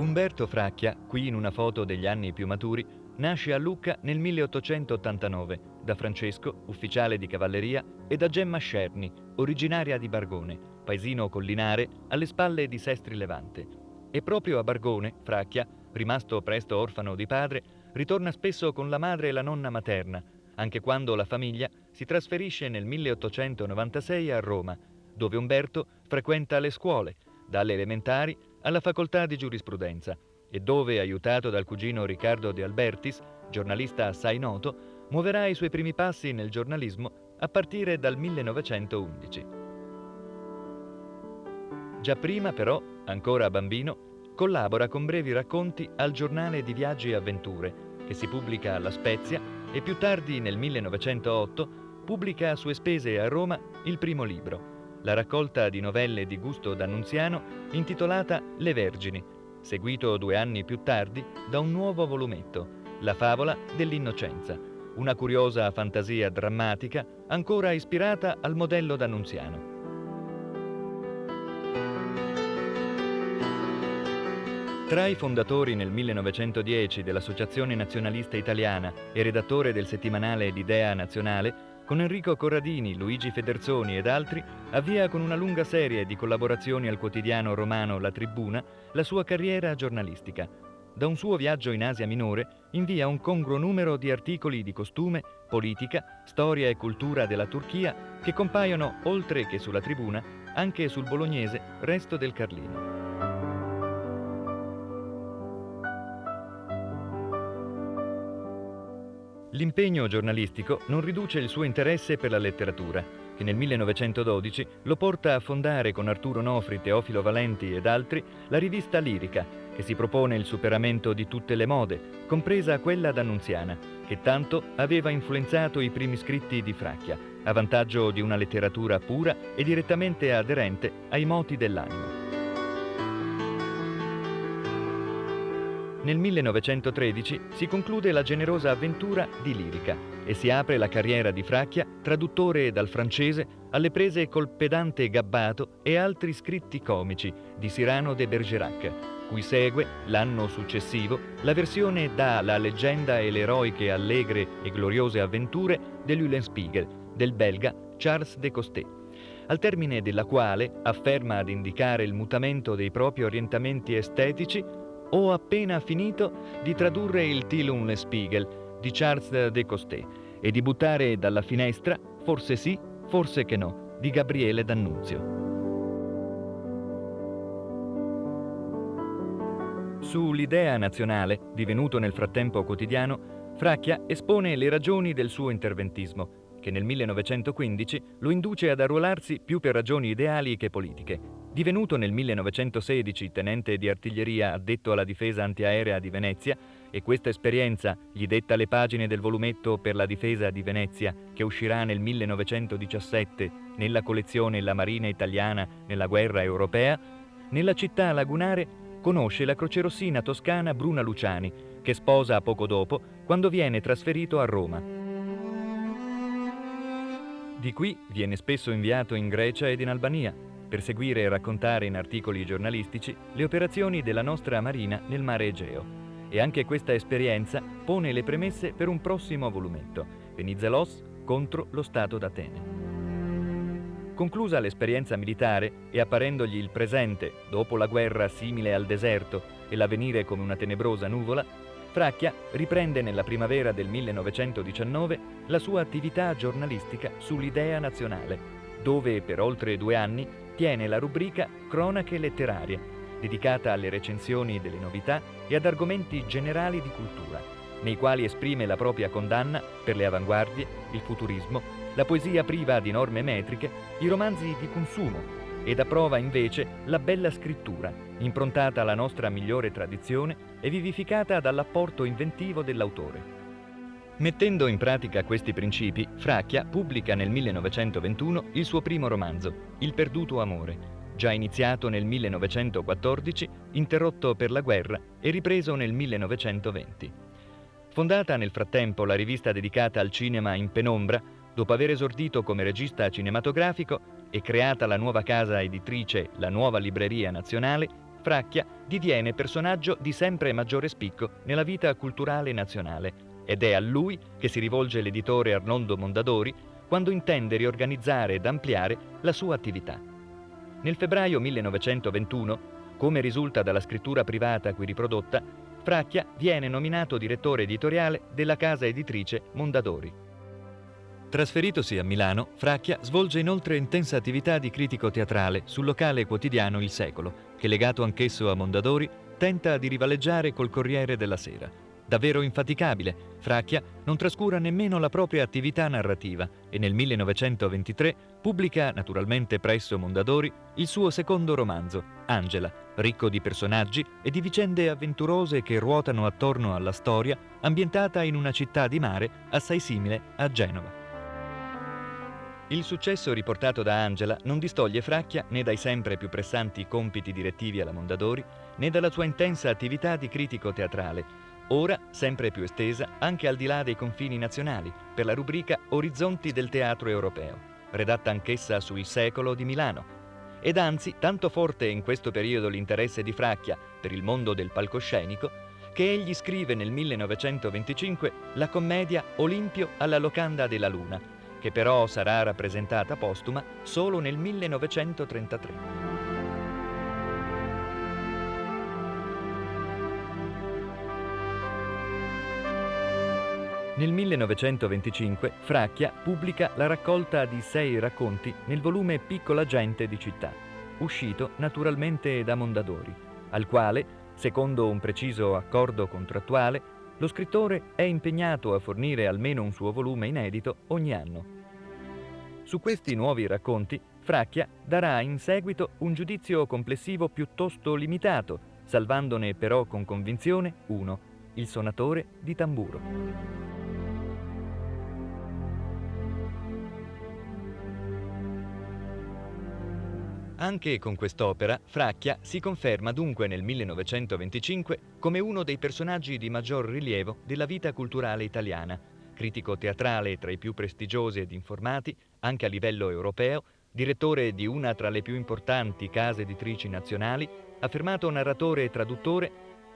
Umberto Fracchia, qui in una foto degli anni più maturi, nasce a Lucca nel 1889 da Francesco, ufficiale di cavalleria, e da Gemma Scerni, originaria di Bargone, paesino collinare alle spalle di Sestri Levante. E proprio a Bargone, Fracchia, rimasto presto orfano di padre, ritorna spesso con la madre e la nonna materna, anche quando la famiglia si trasferisce nel 1896 a Roma, dove Umberto frequenta le scuole, dalle elementari alla facoltà di giurisprudenza, e dove, aiutato dal cugino Riccardo De Albertis, giornalista assai noto, muoverà i suoi primi passi nel giornalismo a partire dal 1911. Già prima, però, ancora bambino, collabora con brevi racconti al Giornale di Viaggi e Avventure, che si pubblica a La Spezia, e più tardi, nel 1908, pubblica a sue spese a Roma il primo libro, la raccolta di novelle di Gusto D'Annunziano intitolata Le Vergini, seguito 2 anni più tardi da un nuovo volumetto, La favola dell'innocenza, una curiosa fantasia drammatica ancora ispirata al modello d'Annunziano. Tra i fondatori nel 1910 dell'Associazione Nazionalista Italiana e redattore del settimanale L'Idea Nazionale, con Enrico Corradini, Luigi Federzoni ed altri, avvia con una lunga serie di collaborazioni al quotidiano romano La Tribuna la sua carriera giornalistica. Da un suo viaggio in Asia Minore invia un congruo numero di articoli di costume, politica, storia e cultura della Turchia che compaiono, oltre che sulla Tribuna, anche sul bolognese Resto del Carlino. L'impegno giornalistico non riduce il suo interesse per la letteratura, che nel 1912 lo porta a fondare con Arturo Nofri, Teofilo Valenti ed altri la rivista Lirica, che si propone il superamento di tutte le mode, compresa quella d'Annunziana, che tanto aveva influenzato i primi scritti di Fracchia, a vantaggio di una letteratura pura e direttamente aderente ai moti dell'animo. Nel 1913 si conclude la generosa avventura di Lirica e si apre la carriera di Fracchia, traduttore dal francese alle prese col pedante Gabbato e altri scritti comici di Cyrano de Bergerac, cui segue, l'anno successivo, la versione da La leggenda e le eroiche, allegre e gloriose avventure dell'Eulenspiegel, del belga Charles de Coster, al termine della quale afferma ad indicare il mutamento dei propri orientamenti estetici: ho appena finito di tradurre il Till Eulenspiegel di Charles de Coster e di buttare dalla finestra, forse sì, forse che no, di Gabriele D'Annunzio. Su L'Idea Nazionale, divenuto nel frattempo quotidiano, Fracchia espone le ragioni del suo interventismo, che nel 1915 lo induce ad arruolarsi più per ragioni ideali che politiche. Divenuto nel 1916 tenente di artiglieria addetto alla difesa antiaerea di Venezia, e questa esperienza gli detta le pagine del volumetto per la difesa di Venezia, che uscirà nel 1917 nella collezione La Marina Italiana nella guerra europea, nella città lagunare conosce la crocerossina toscana Bruna Luciani, che sposa poco dopo, quando viene trasferito a Roma. Di qui viene spesso inviato in Grecia ed in Albania, per seguire e raccontare in articoli giornalistici le operazioni della nostra Marina nel mare Egeo. E anche questa esperienza pone le premesse per un prossimo volumetto, Venizelos contro lo Stato d'Atene. Conclusa l'esperienza militare e apparendogli il presente, dopo la guerra simile al deserto e l'avvenire come una tenebrosa nuvola, Fracchia riprende nella primavera del 1919 la sua attività giornalistica sull'Idea Nazionale, dove per oltre 2 anni tiene la rubrica Cronache letterarie, dedicata alle recensioni delle novità e ad argomenti generali di cultura, nei quali esprime la propria condanna per le avanguardie, il futurismo, la poesia priva di norme metriche, i romanzi di consumo, ed approva invece la bella scrittura, improntata alla nostra migliore tradizione e vivificata dall'apporto inventivo dell'autore. Mettendo in pratica questi principi, Fracchia pubblica nel 1921 il suo primo romanzo, Il perduto amore, già iniziato nel 1914, interrotto per la guerra e ripreso nel 1920. Fondata nel frattempo la rivista dedicata al cinema in penombra, dopo aver esordito come regista cinematografico, e creata la nuova casa editrice La Nuova Libreria Nazionale, Fracchia diviene personaggio di sempre maggiore spicco nella vita culturale nazionale ed è a lui che si rivolge l'editore Arnoldo Mondadori quando intende riorganizzare ed ampliare la sua attività. Nel febbraio 1921, come risulta dalla scrittura privata qui riprodotta, Fracchia viene nominato direttore editoriale della casa editrice Mondadori. Trasferitosi a Milano, Fracchia svolge inoltre intensa attività di critico teatrale sul locale quotidiano Il Secolo, che legato anch'esso a Mondadori, tenta di rivaleggiare col Corriere della Sera. Davvero infaticabile, Fracchia non trascura nemmeno la propria attività narrativa e nel 1923 pubblica, naturalmente presso Mondadori, il suo secondo romanzo, Angela, ricco di personaggi e di vicende avventurose che ruotano attorno alla storia ambientata in una città di mare assai simile a Genova. Il successo riportato da Angela non distoglie Fracchia né dai sempre più pressanti compiti direttivi alla Mondadori, né dalla sua intensa attività di critico teatrale, ora sempre più estesa anche al di là dei confini nazionali, per la rubrica Orizzonti del Teatro Europeo, redatta anch'essa su Il Secolo di Milano. Ed anzi, tanto forte è in questo periodo l'interesse di Fracchia per il mondo del palcoscenico, che egli scrive nel 1925 la commedia Olimpio alla locanda della Luna, che però sarà rappresentata postuma solo nel 1933. Nel 1925 Fracchia pubblica la raccolta di 6 racconti nel volume Piccola gente di città, uscito naturalmente da Mondadori, al quale, secondo un preciso accordo contrattuale, lo scrittore è impegnato a fornire almeno un suo volume inedito ogni anno. Su questi nuovi racconti Fracchia darà in seguito un giudizio complessivo piuttosto limitato, salvandone però con convinzione uno, Il sonatore di tamburo. Anche con quest'opera, Fracchia si conferma dunque nel 1925 come uno dei personaggi di maggior rilievo della vita culturale italiana, critico teatrale tra i più prestigiosi ed informati, anche a livello europeo, direttore di una tra le più importanti case editrici nazionali, affermato narratore e traduttore.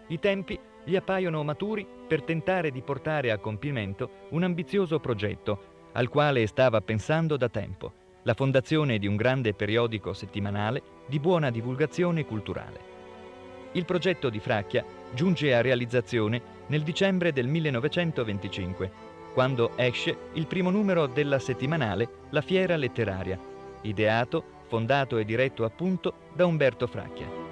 I tempi gli appaiono maturi per tentare di portare a compimento un ambizioso progetto, al quale stava pensando da tempo: la fondazione di un grande periodico settimanale di buona divulgazione culturale. Il progetto di Fracchia giunge a realizzazione nel dicembre del 1925, quando esce il primo numero della settimanale La Fiera Letteraria, ideato, fondato e diretto appunto da Umberto Fracchia.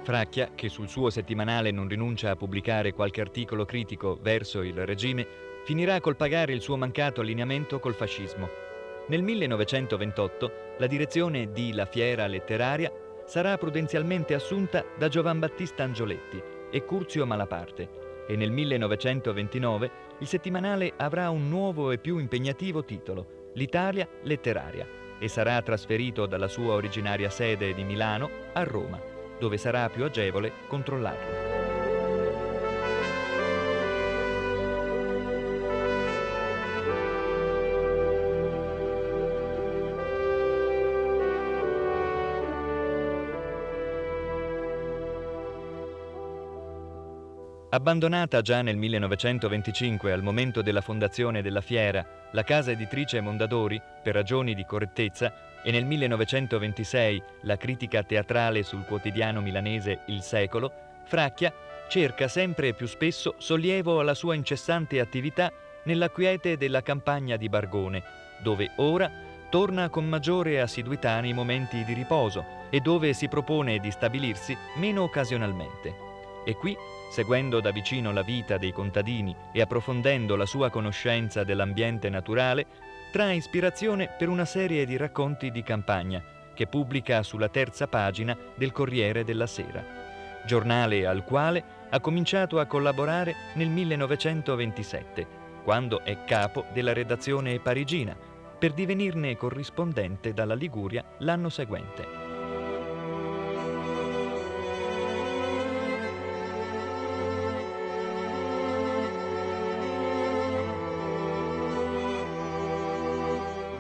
Fracchia, che sul suo settimanale non rinuncia a pubblicare qualche articolo critico verso il regime, finirà col pagare il suo mancato allineamento col fascismo. Nel 1928 la direzione di La Fiera Letteraria sarà prudenzialmente assunta da Giovan Battista Angioletti e Curzio Malaparte e nel 1929 il settimanale avrà un nuovo e più impegnativo titolo, L'Italia Letteraria, e sarà trasferito dalla sua originaria sede di Milano a Roma, dove sarà più agevole controllarlo. Abbandonata già nel 1925 al momento della fondazione della fiera, la casa editrice Mondadori, per ragioni di correttezza, e nel 1926 la critica teatrale sul quotidiano milanese Il Secolo, Fracchia cerca sempre più spesso sollievo alla sua incessante attività nella quiete della campagna di Bargone, dove ora torna con maggiore assiduità nei momenti di riposo e dove si propone di stabilirsi meno occasionalmente. E qui, seguendo da vicino la vita dei contadini e approfondendo la sua conoscenza dell'ambiente naturale, trae ispirazione per una serie di racconti di campagna che pubblica sulla terza pagina del Corriere della Sera, giornale al quale ha cominciato a collaborare nel 1927, quando è capo della redazione parigina, per divenirne corrispondente dalla Liguria l'anno seguente.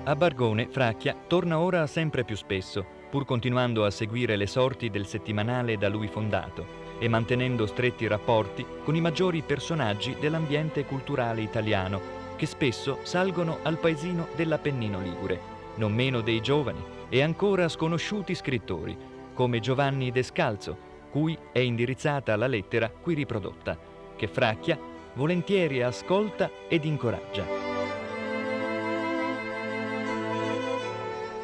A Bargone, Fracchia torna ora sempre più spesso, pur continuando a seguire le sorti del settimanale da lui fondato e mantenendo stretti rapporti con i maggiori personaggi dell'ambiente culturale italiano, che spesso salgono al paesino dell'Appennino Ligure, non meno dei giovani e ancora sconosciuti scrittori, come Giovanni Descalzo, cui è indirizzata la lettera qui riprodotta, che Fracchia volentieri ascolta ed incoraggia.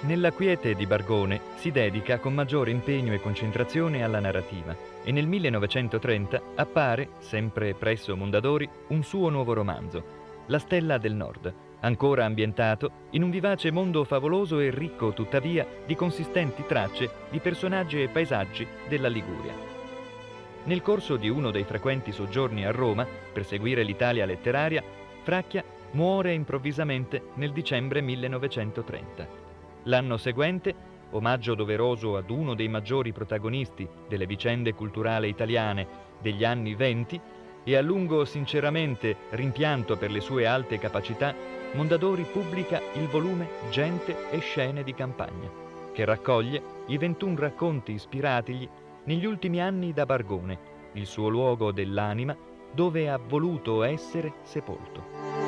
Nella quiete di Bargone si dedica con maggiore impegno e concentrazione alla narrativa e nel 1930 appare, sempre presso Mondadori, un suo nuovo romanzo, La Stella del Nord, ancora ambientato in un vivace mondo favoloso e ricco tuttavia di consistenti tracce di personaggi e paesaggi della Liguria. Nel corso di uno dei frequenti soggiorni a Roma per seguire l'Italia letteraria, Fracchia muore improvvisamente nel dicembre 1930. L'anno seguente, omaggio doveroso ad uno dei maggiori protagonisti delle vicende culturali italiane degli anni '20 e a lungo sinceramente rimpianto per le sue alte capacità, Mondadori pubblica il volume Gente e scene di campagna, che raccoglie i 21 racconti ispiratigli negli ultimi anni da Bargone, il suo luogo dell'anima dove ha voluto essere sepolto.